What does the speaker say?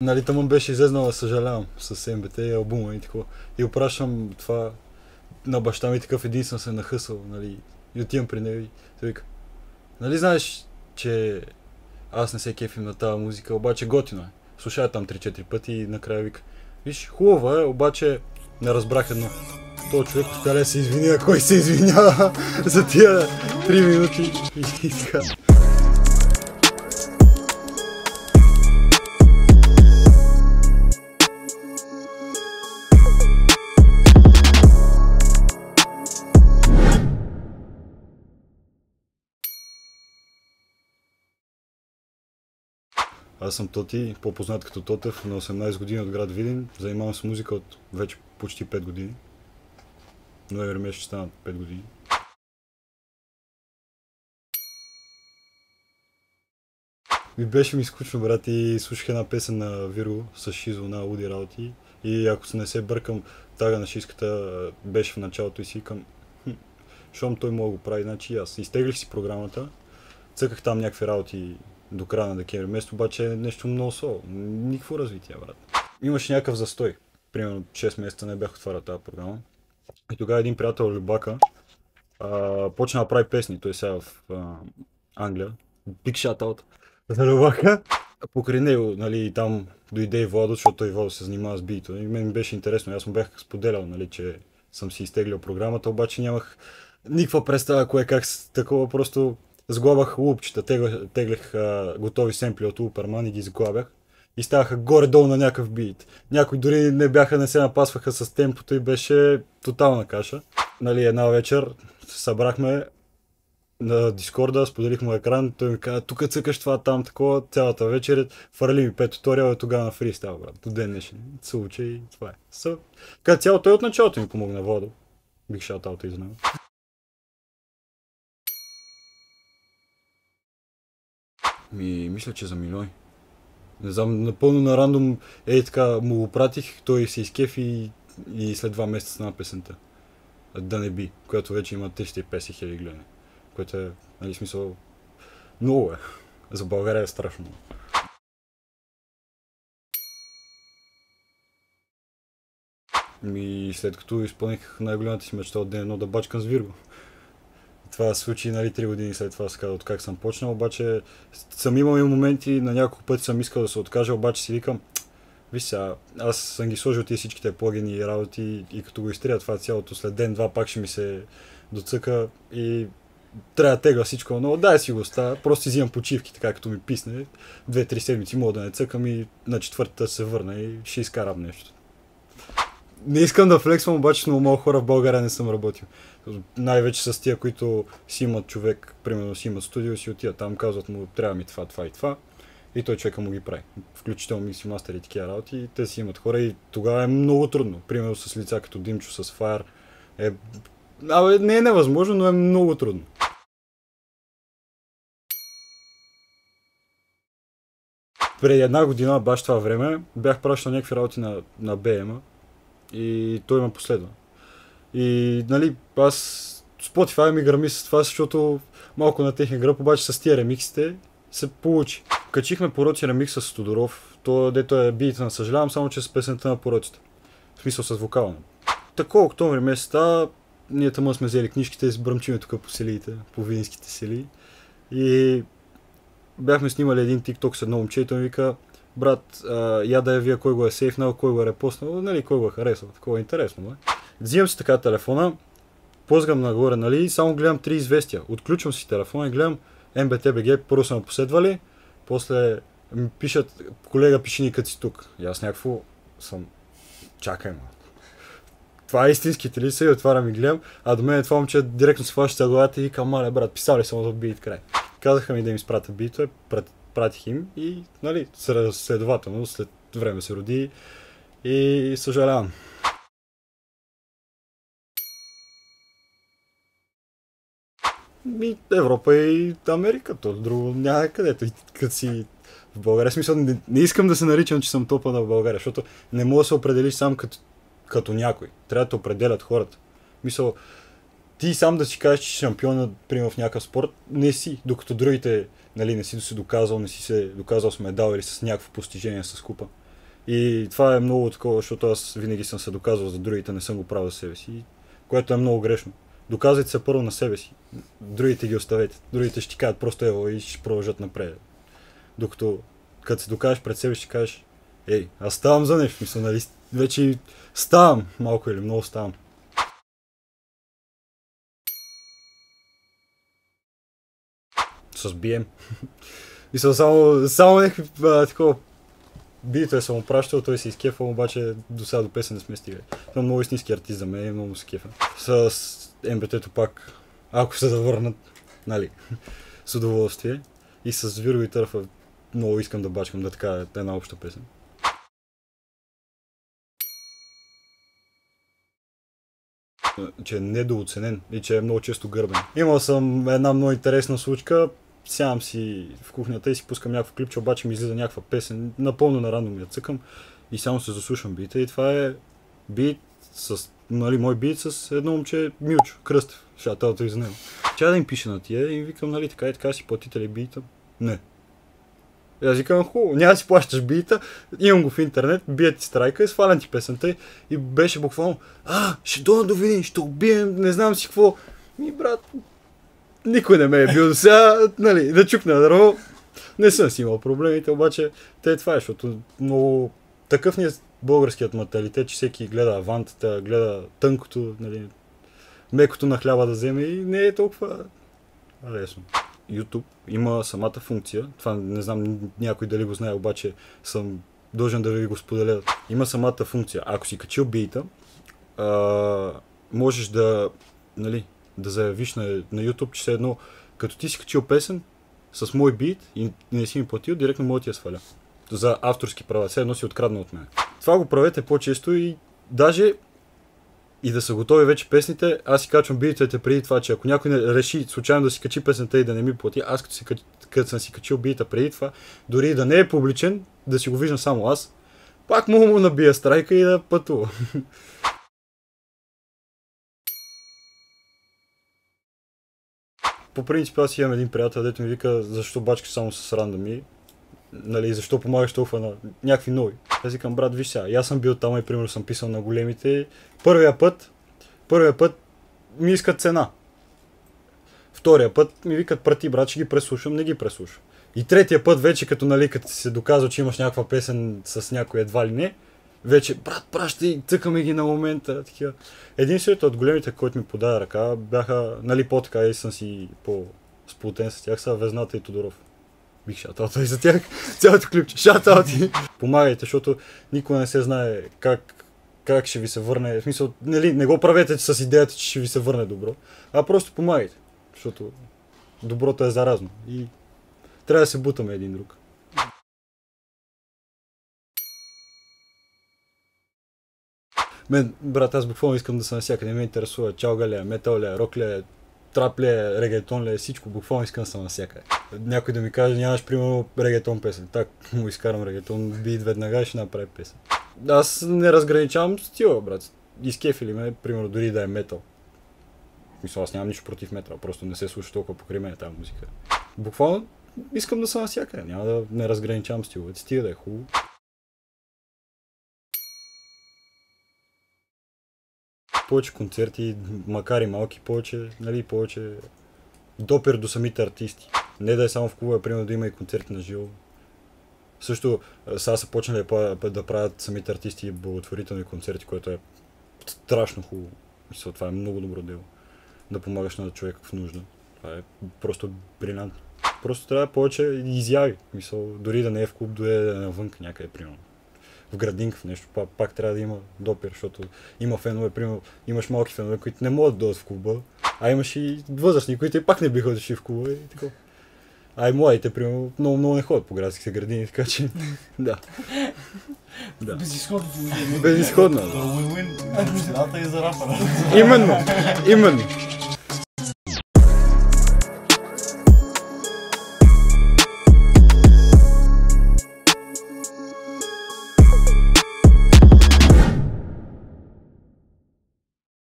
Нали, тъмън беше излезнала, съжалявам, с МБТ и албума и такова. И опрашвам това на баща ми, такъв един съм се нахъсал, нали. И отивам при него и той вика, нали знаеш, че аз не се кефим на тази музика, обаче готино е. Слушай там 3-4 пъти и накрая вика, виж, хубаво е, обаче не разбрах едно. Той човек успя да се извини, а кой се извинява за тия 3 минути и така. Аз съм Тоти, по-познат като Тотев, на 18 години от град Видин. Занимавам се музика от вече почти 5 години. Ноември месец ще станат 5 години. Беше ми скучно, брат, и слушах една песен на Вирго с Шизо на Уди работи. И ако се не се бъркам, тага на шиската беше в началото и си викам, щом той мога да го прави, значи и аз. Изтеглих си програмата, цъках там някакви работи до края на декември месец, обаче е нещо много соло. Никакво развитие, брат. Имаше някакъв застой. Примерно 6 месеца не бях отварял тази програма. И тогава един приятел Любака почна да прави песни. Той сега в Англия. Big shout-out за Любака. Покрай него, нали, там дойде и Владо, защото той Владо се занимава с бито. И мен ми беше интересно. Аз му бях споделял, нали, че съм си изтеглил програмата, обаче нямах никаква представа кое как такова, просто сглабах лупчета, теглех готови семпли от Уперман и ги сглабях. И ставаха горе-долу на някакъв бит. Някои дори не се напасваха с темпото и беше тотална каша. Нали, една вечер се събрахме на Дискорда, споделихме екран, той ми каза, тук цъкаш това, там, такова, цялата вечер, фърли ми 5 туториала и тогава на фристайл, брат. До ден днешен се учи и това е. Като цяло той от началото ми помогна, Владо. Бих шаутаут и знам. Мисля, че за милиони. Не знам, напълно на рандом, така му го пратих, той се изкефи и след 2 месеца на песента. Да не би, която вече има 350 хиляди гледане. Което е, нали, смисъл, много е. За България е страшно много. И след като изпълних най-голямата си мечта от ден едно да бачкам с Вирго. Това се случи, нали, 3 години след това, от как съм почнал, обаче съм имал и моменти, на няколко пъти съм искал да се откажа, обаче си викам, виж сега, аз съм ги сложил тия всичките плагини и работи и като го изтрия това цялото, след ден-два пак ще ми се доцъка и трябва да тегля всичко, но дай си го оставя, просто си взимам почивки, така като ми писне, 2-3 седмици мога да не цъкам и на четвъртата се върна и ще изкарам нещо. Не искам да флексвам, обаче много малко хора в България не съм работил. Най-вече с тия, които си имат човек, примерно си имат студио, си отиват там, казват му, трябва ми това, това и това. И той човека му ги прави. Включително микси мастер и такива работи. И те си имат хора и тогава е много трудно. Примерно с лица като Димчо, с Fire. Не е невъзможно, но е много трудно. Преди една година, баш това време, бях пращал някакви работи на BM и той ме последва. И, нали, аз Spotify ми грами с това, защото малко на техния гръб, обаче с тия ремиксите се получи. Качихме Пороци ремикс с Тодоров, то дето е бит на Съжалявам, само че с песента на Пороците. В смисъл с вокала. Такова октомври месеца, ние тъмън сме взели книжките и се бръмчиме тук по селиите, по видинските сели. И бяхме снимали един TikTok с едно момче и той ми вика, брат, я да я вие кой го е сейфнал, кой го е репостнал, нали, кой го е харесал, такова е интересно, бе. Взимам си така телефона, позгам нагоре, нали, и само гледам 3 известия. Отключвам си телефона и гледам MBTBG, първо са ме последвали, после ми пишат, колега, пиши ни като си тук. И аз някакво съм, чакай ма. Това е истинските ли са и отварям и гледам, а до мен това момче директно се фаща главата и викам, мале брат, писали съм за бит край. Казаха ми да им изпратят битове, пратих им и, нали, следователно след време се роди и съжалявам. Европа и Америка, то друго няма където. Като си в България, смисъл, не искам да се наричам, че съм топа в България, защото не мога да се определиш сам като някой. Трябва да те определят хората. Мисъл, ти сам да си кажеш, че си шампион, примерно в някакъв спорт, не си, докато другите, нали, не си се доказал, не си се доказал с медал или с някакво постижение с купа. И това е много такова, защото аз винаги съм се доказвал за другите, не съм го правил за себе си, което е много грешно. Доказвайте се първо на себе си, другите ги оставете, другите ще ти кажат просто ево и ще продължат напред. Докато като се докажеш пред себе, ще кажеш, ей, аз ставам за нещо, мисля, нали, вече ставам, малко или много ставам. С BM. Мисля, само някакви такова битове съм му пращал, той се изкефал, обаче до сега до песен не сме стигали. Това е много истински артист за мен и много се кефа. С МБТ-то пак, ако се завърнат, нали, с удоволствие. И с Виро и Търфа много искам да бачкам да така една обща песен. Че е недооценен и че е много често гърбен. Имал съм една много интересна случка. Сядам си в кухнята и си пускам някакво клипче, обаче ми излиза някаква песен, напълно на рандом я цъкам и само се заслушам бита и това е бит с, нали, мой бит с едно момче Милчо, Кръстев, шаталото из него. Чая да им пише на тия и викам, нали, така и така си платите ли бита? Не. И аз викам, хубаво, няма да си плащаш бита, имам го в интернет, бият ти страйка и свалям ти песента и беше буквално, ще дойда до Видин, ще убием, не знам си какво. Ми, брат, никой не ме е бил до сега, нали, да чукна дърво, не съм си имал проблемите, обаче това е, защото много такъв ни е българският менталитет, че всеки гледа авантата, гледа тънкото, нали, мекото на хляба да вземе и не е толкова лесно. YouTube има самата функция, това не знам някой дали го знае, обаче съм дължен да ви го споделя. Има самата функция, ако си качил бита, можеш да, нали, да заявиш на YouTube, че все едно, като ти си качил песен с мой бит и не си ми платил, директно мога да ти я сваля. За авторски права, все едно си открадна от мен. Това го правете по-често и даже и да са готови вече песните, аз си качвам битите преди това, че ако някой не реши случайно да си качи песента и да не ми плати, аз като съм си качил бита преди това, дори да не е публичен, да си го виждам само аз, пак мога му набия страйка и да пътува. По принцип аз имам един приятел, дето ми вика, защо бачкаш само с рандоми, нали, защо помагаш толкова на някакви нови. Аз викам, брат, виж сега, аз съм бил там и примерно съм писал на големите. Първия път ми искат цена. Втория път ми викат, прати, брат, ще ги преслушам, не ги преслушам. И третия път вече, като, нали, като се доказва, че имаш някаква песен с някой едва ли не, вече, брат, пращай, цъкаме ги на момента, такива. Единството от големите, който ми подаде ръка, бяха, нали, по-така и съм си по-сплутен с тях, са Везната и Тодоров. Бих шаталта и за тях, цялото клипче, шаталти. Помагайте, защото никога не се знае как ще ви се върне, в смисъл, нали, не го правете с идеята, че ще ви се върне добро, а просто помагайте, защото доброто е заразно и трябва да се бутаме един друг. Мен, брат, аз буквално искам да съм навсякъде, ме интересува чалга ли е, метал ли е, рок ли е, трап ли е, регетон ли е, всичко, буквално искам да съм навсякъде. Някой да ми каже, нямаш примерно регетон песен, так му изкарам регетон, бит веднага и ще направи песен. Аз не разграничавам стила, брат, изкефи ли ме, примерно дори да е метал. Мисля, аз нямам нищо против метал, просто не се слуша толкова покрай мен тази музика. Буквално искам да съм навсякъде, няма да не разграничавам стиловете, стига да е хубаво. Повече концерти, макар и малки, повече допир до самите артисти. Не да е само в клуба, примерно да има и концерти на живо. Също сега са почнали да правят самите артисти благотворителни концерти, което е страшно хубаво. Мисля, това е много добро дело. Да помагаш на човек в нужда. Това е просто брилянтно. Просто трябва повече изяви. Мисля, дори да не е в клуб, дори да е навън някъде, примерно. В градинка, в нещо, пак трябва да има допир, защото има фенове, примерно, имаш малки фенове, които не могат да дойдат в клуба, а имаш и възрастни, които и пак не биха дошли в клуба и така. А и младите, примерно, много не ходят по градските градини, така че, да. Безизходно. Безизходно. Win-win. За и за рапъра. Именно.